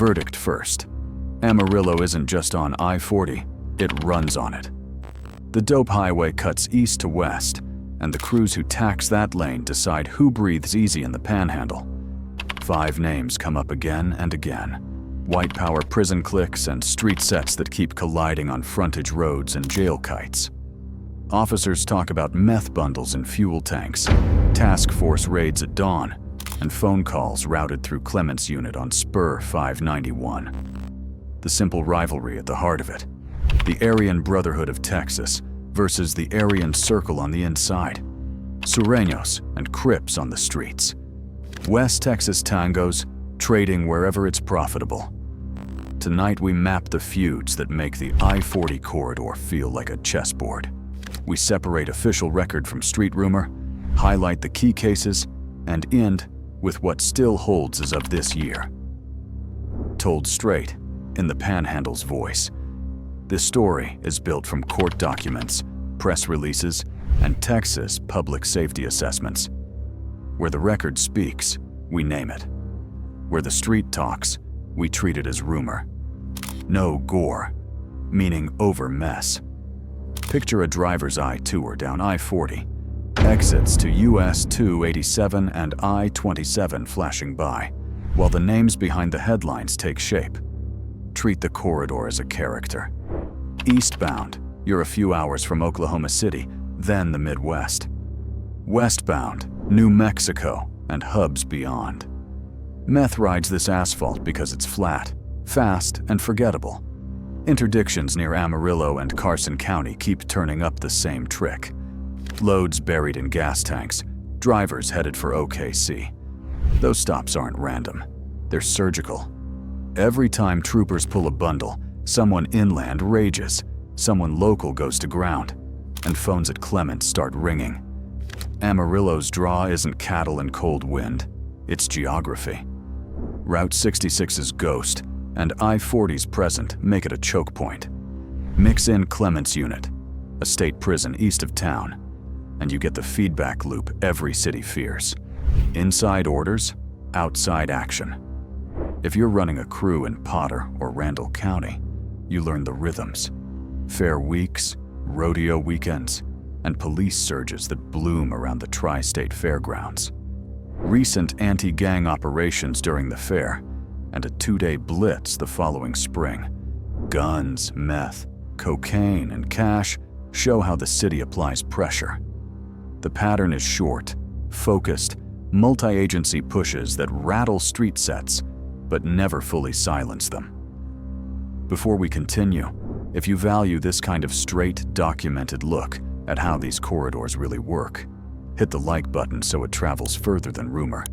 verdict first. Amarillo isn't just on I-40, it runs on it. The dope highway cuts east to west, and the crews who tax that lane decide who breathes easy in the panhandle. 5 names come up again and again. White power prison cliques and street sets that keep colliding on frontage roads and jail kites. Officers talk about meth bundles in fuel tanks, task force raids at dawn, and phone calls routed through Clement's unit on Spur 591. The simple rivalry at the heart of it. The Aryan Brotherhood of Texas versus the Aryan Circle on the inside. Sureños and Crips on the streets. West Texas tangos, trading wherever it's profitable. Tonight we map the feuds that make the I-40 corridor feel like a chessboard. We separate official record from street rumor, highlight the key cases, and end with what still holds as of this year. Told straight, in the Panhandle's voice. This story is built from court documents, press releases, and Texas public safety assessments. Where the record speaks, we name it. Where the street talks, we treat it as rumor. No gore, meaning over mess. Picture a driver's eye tour down I-40, exits to US 287 and I-27 flashing by, while the names behind the headlines take shape. Treat the corridor as a character. Eastbound, you're a few hours from Oklahoma City, then the Midwest. Westbound, New Mexico, and hubs beyond. Meth rides this asphalt because it's flat, fast, and forgettable. Interdictions near Amarillo and Carson County keep turning up the same trick. Loads buried in gas tanks, drivers headed for OKC. Those stops aren't random, they're surgical. Every time troopers pull a bundle, someone inland rages, someone local goes to ground, and phones at Clement start ringing. Amarillo's draw isn't cattle and cold wind, it's geography. Route 66's ghost and I-40's present make it a choke point. Mix in Clement's unit, a state prison east of town, and you get the feedback loop every city fears. Inside orders, outside action. If you're running a crew in Potter or Randall County, you learn the rhythms. Fair weeks, rodeo weekends, and police surges that bloom around the tri-state fairgrounds. Recent anti-gang operations during the fair, and a 2-day blitz the following spring. Guns, meth, cocaine, and cash show how the city applies pressure. The pattern is short, focused, multi-agency pushes that rattle street sets, but never fully silence them. Before we continue, if you value this kind of straight, documented look at how these corridors really work, hit the like button so it travels further than rumor,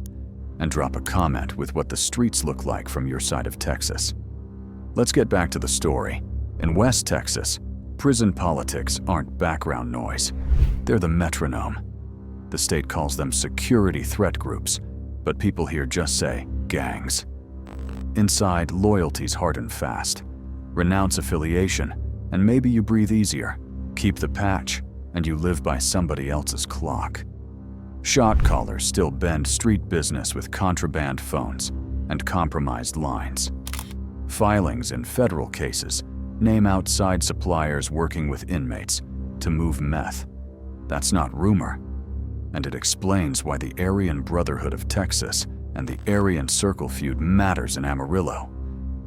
and drop a comment with what the streets look like from your side of Texas. Let's get back to the story. In West Texas, prison politics aren't background noise. They're the metronome. The state calls them security threat groups, but people here just say gangs. Inside, loyalty's hard and fast. Renounce affiliation, and maybe you breathe easier. Keep the patch, and you live by somebody else's clock. Shot callers still bend street business with contraband phones and compromised lines. Filings in federal cases name outside suppliers working with inmates to move meth. That's not rumor, and it explains why the Aryan Brotherhood of Texas and the Aryan Circle feud matters in Amarillo.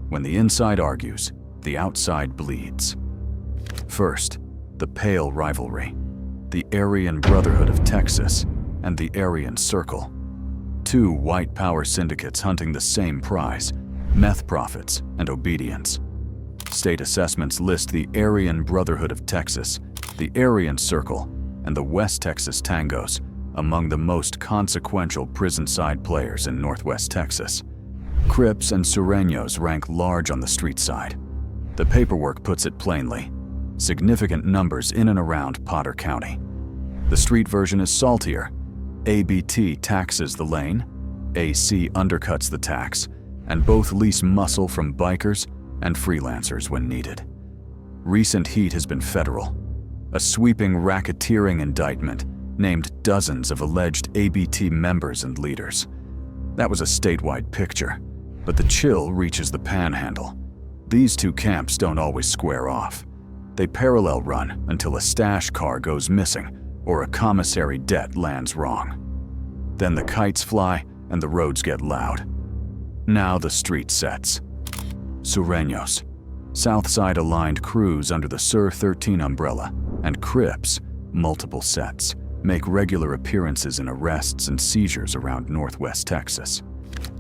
When the inside argues, the outside bleeds. First, the pale rivalry. The Aryan Brotherhood of Texas and the Aryan Circle. 2 white power syndicates hunting the same prize, meth profits and obedience. State assessments list the Aryan Brotherhood of Texas, the Aryan Circle, and the West Texas Tangos among the most consequential prison-side players in Northwest Texas. Crips and Sureños rank large on the street side. The paperwork puts it plainly. Significant numbers in and around Potter County. The street version is saltier. ABT taxes the lane, AC undercuts the tax, and both lease muscle from bikers and freelancers when needed. Recent heat has been federal. A sweeping racketeering indictment named dozens of alleged ABT members and leaders. That was a statewide picture. But the chill reaches the Panhandle. These two camps don't always square off. They parallel run until a stash car goes missing or a commissary debt lands wrong. Then the kites fly and the roads get loud. Now the street sets. Sureños, Southside-aligned crews under the Sur 13 umbrella, and Crips, multiple sets, make regular appearances in arrests and seizures around Northwest Texas.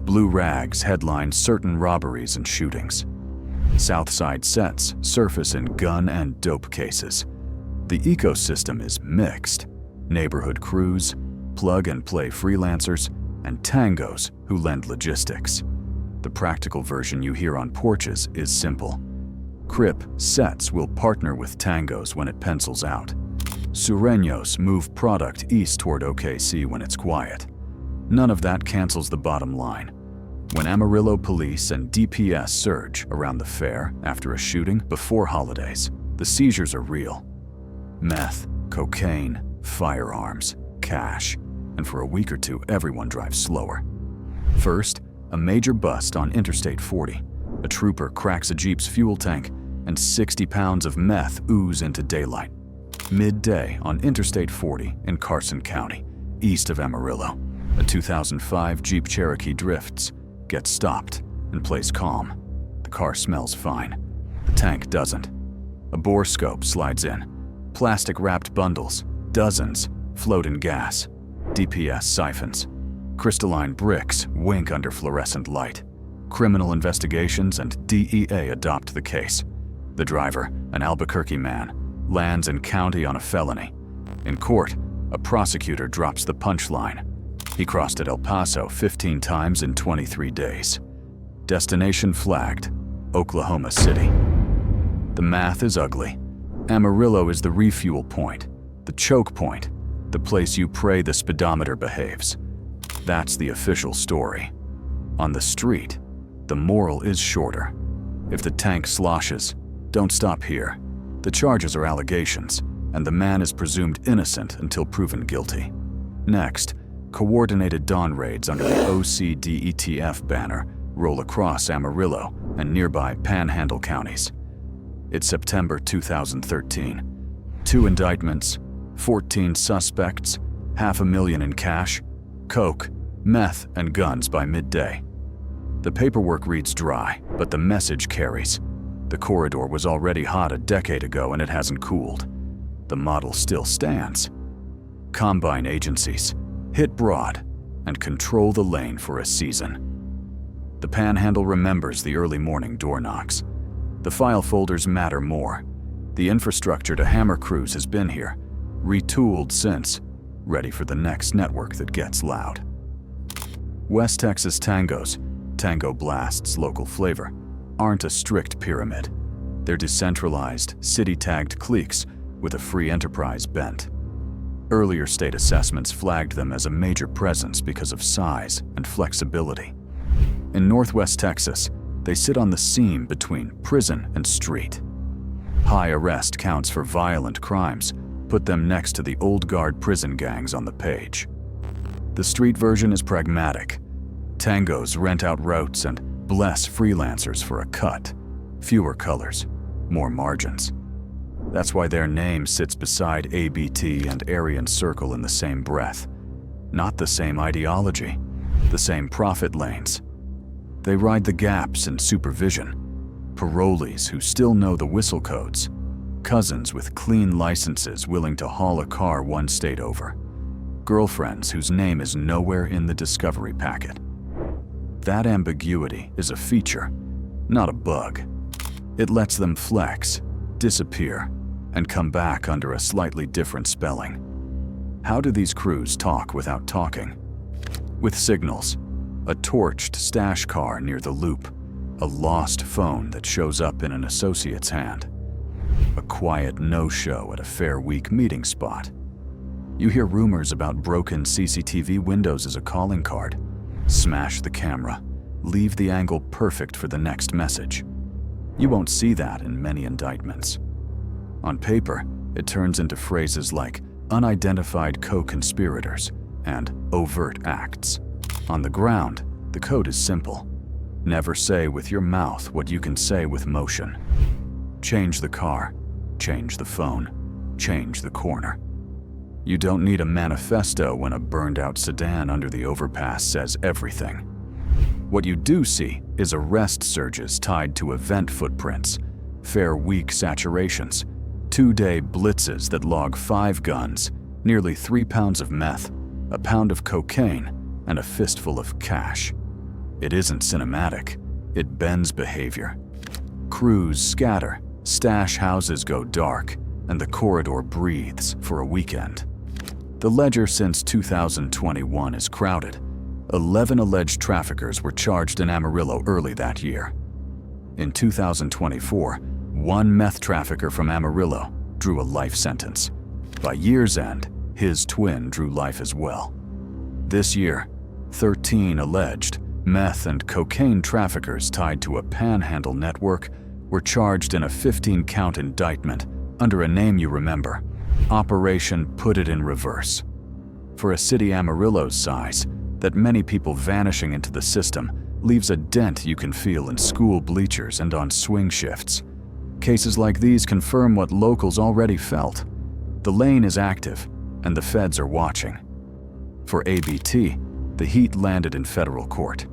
Blue rags headline certain robberies and shootings. Southside sets surface in gun and dope cases. The ecosystem is mixed. Neighborhood crews, plug-and-play freelancers, and tangos who lend logistics. The practical version you hear on porches is simple. Crip sets will partner with tangos when it pencils out. Sureños move product east toward OKC when it's quiet. None of that cancels the bottom line. When Amarillo police and DPS surge around the fair after a shooting before holidays, the seizures are real. Meth, cocaine, firearms, cash, and for a week or two everyone drives slower. First, a major bust on Interstate 40. A trooper cracks a Jeep's fuel tank and 60 pounds of meth ooze into daylight. Midday on Interstate 40 in Carson County, east of Amarillo, a 2005 Jeep Cherokee drifts, gets stopped, and plays calm. The car smells fine. The tank doesn't. A bore scope slides in. Plastic-wrapped bundles, dozens, float in gas. DPS siphons. Crystalline bricks wink under fluorescent light. Criminal investigations and DEA adopt the case. The driver, an Albuquerque man, lands in county on a felony. In court, a prosecutor drops the punchline. He crossed at El Paso 15 times in 23 days. Destination flagged, Oklahoma City. The math is ugly. Amarillo is the refuel point, the choke point, the place you pray the speedometer behaves. That's the official story. On the street, the moral is shorter. If the tank sloshes, don't stop here. The charges are allegations, and the man is presumed innocent until proven guilty. Next, coordinated dawn raids under the OCDETF banner roll across Amarillo and nearby Panhandle counties. It's September 2013. 2 indictments, 14 suspects, $500,000 in cash, coke, meth, and guns by midday. The paperwork reads dry, but the message carries. The corridor was already hot a decade ago and it hasn't cooled. The model still stands. Combine agencies, hit broad, and control the lane for a season. The Panhandle remembers the early morning door knocks. The file folders matter more. The infrastructure to hammer crews has been here, retooled since, ready for the next network that gets loud. West Texas tangos, Tango Blast's local flavor, aren't a strict pyramid. They're decentralized, city-tagged cliques with a free enterprise bent. Earlier state assessments flagged them as a major presence because of size and flexibility. In Northwest Texas, they sit on the seam between prison and street. High arrest counts for violent crimes put them next to the old guard prison gangs on the page. The street version is pragmatic. Tangos rent out routes and bless freelancers for a cut. Fewer colors, more margins. That's why their name sits beside ABT and Aryan Circle in the same breath. Not the same ideology, the same profit lanes. They ride the gaps in supervision. Parolees who still know the whistle codes. Cousins with clean licenses willing to haul a car one state over. Girlfriends whose name is nowhere in the discovery packet. That ambiguity is a feature, not a bug. It lets them flex, disappear, and come back under a slightly different spelling. How do these crews talk without talking? With signals, a torched stash car near the loop, a lost phone that shows up in an associate's hand, a quiet no-show at a Fair Week meeting spot. You hear rumors about broken CCTV windows as a calling card. Smash the camera, leave the angle perfect for the next message. You won't see that in many indictments. On paper, it turns into phrases like unidentified co-conspirators and overt acts. On the ground, the code is simple. Never say with your mouth what you can say with motion. Change the car, change the phone, change the corner. You don't need a manifesto when a burned-out sedan under the overpass says everything. What you do see is arrest surges tied to event footprints, fair week saturations, 2-day blitzes that log 5 guns, nearly 3 pounds of meth, a pound of cocaine, and a fistful of cash. It isn't cinematic, it bends behavior. Crews scatter, stash houses go dark, and the corridor breathes for a weekend. The ledger since 2021 is crowded. 11 alleged traffickers were charged in Amarillo early that year. In 2024, one meth trafficker from Amarillo drew a life sentence. By year's end, his twin drew life as well. This year, 13 alleged meth and cocaine traffickers tied to a panhandle network were charged in a 15-count indictment under a name you remember: Operation Put It in Reverse. For a city Amarillo's size, that many people vanishing into the system leaves a dent you can feel in school bleachers and on swing shifts. Cases like these confirm what locals already felt. The lane is active, and the feds are watching. For ABT, the heat landed in federal court.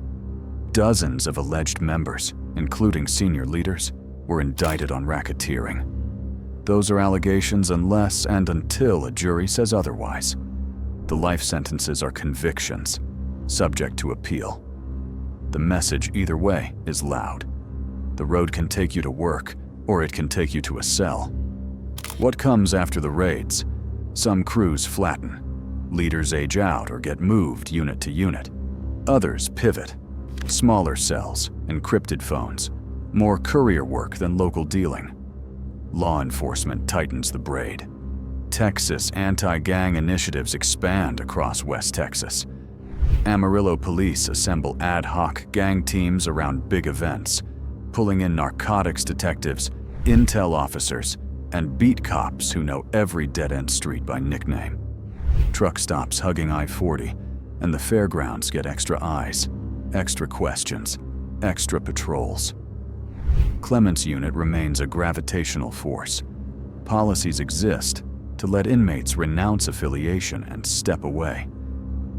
Dozens of alleged members, including senior leaders, were indicted on racketeering. Those are allegations unless and until a jury says otherwise. The life sentences are convictions, subject to appeal. The message either way is loud. The road can take you to work, or it can take you to a cell. What comes after the raids? Some crews flatten. Leaders age out or get moved unit to unit. Others pivot. Smaller cells, encrypted phones, more courier work than local dealing. Law enforcement tightens the braid. Texas anti-gang initiatives expand across West Texas. Amarillo police assemble ad hoc gang teams around big events, pulling in narcotics detectives, intel officers, and beat cops who know every dead-end street by nickname. Truck stops hugging I-40, and the fairgrounds get extra eyes, extra questions, extra patrols. Clement's unit remains a gravitational force. Policies exist to let inmates renounce affiliation and step away.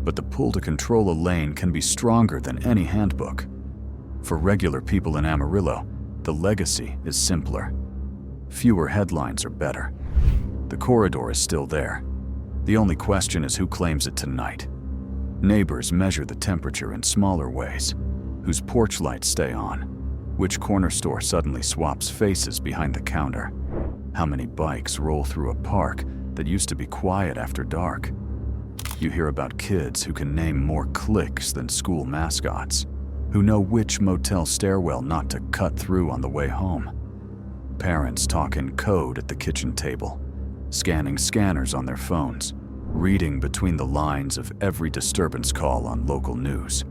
But the pull to control a lane can be stronger than any handbook. For regular people in Amarillo, the legacy is simpler. Fewer headlines are better. The corridor is still there. The only question is who claims it tonight. Neighbors measure the temperature in smaller ways. Whose porch lights stay on? Which corner store suddenly swaps faces behind the counter? How many bikes roll through a park that used to be quiet after dark? You hear about kids who can name more cliques than school mascots, who know which motel stairwell not to cut through on the way home. Parents talk in code at the kitchen table, scanning scanners on their phones, reading between the lines of every disturbance call on local news.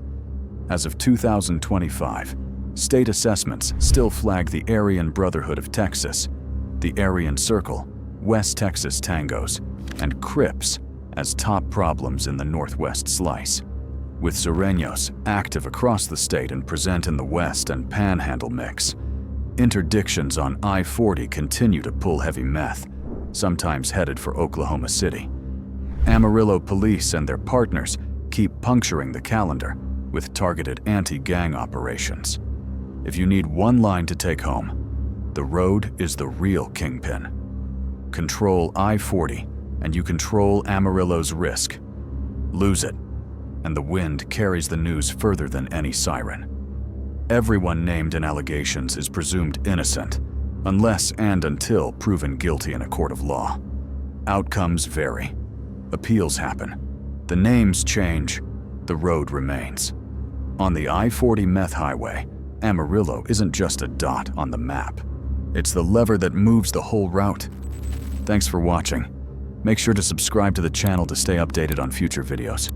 As of 2025, state assessments still flag the Aryan Brotherhood of Texas, the Aryan Circle, West Texas Tangos, and Crips as top problems in the Northwest slice, with Sureños active across the state and present in the West and Panhandle mix. Interdictions on I-40 continue to pull heavy meth, sometimes headed for Oklahoma City. Amarillo police and their partners keep puncturing the calendar with targeted anti-gang operations. If you need one line to take home, the road is the real kingpin. Control I-40 and you control Amarillo's risk. Lose it, and the wind carries the news further than any siren. Everyone named in allegations is presumed innocent, unless and until proven guilty in a court of law. Outcomes vary. Appeals happen. The names change. The road remains. On the I-40 meth highway, Amarillo isn't just a dot on the map. It's the lever that moves the whole route. Thanks for watching. Make sure to subscribe to the channel to stay updated on future videos.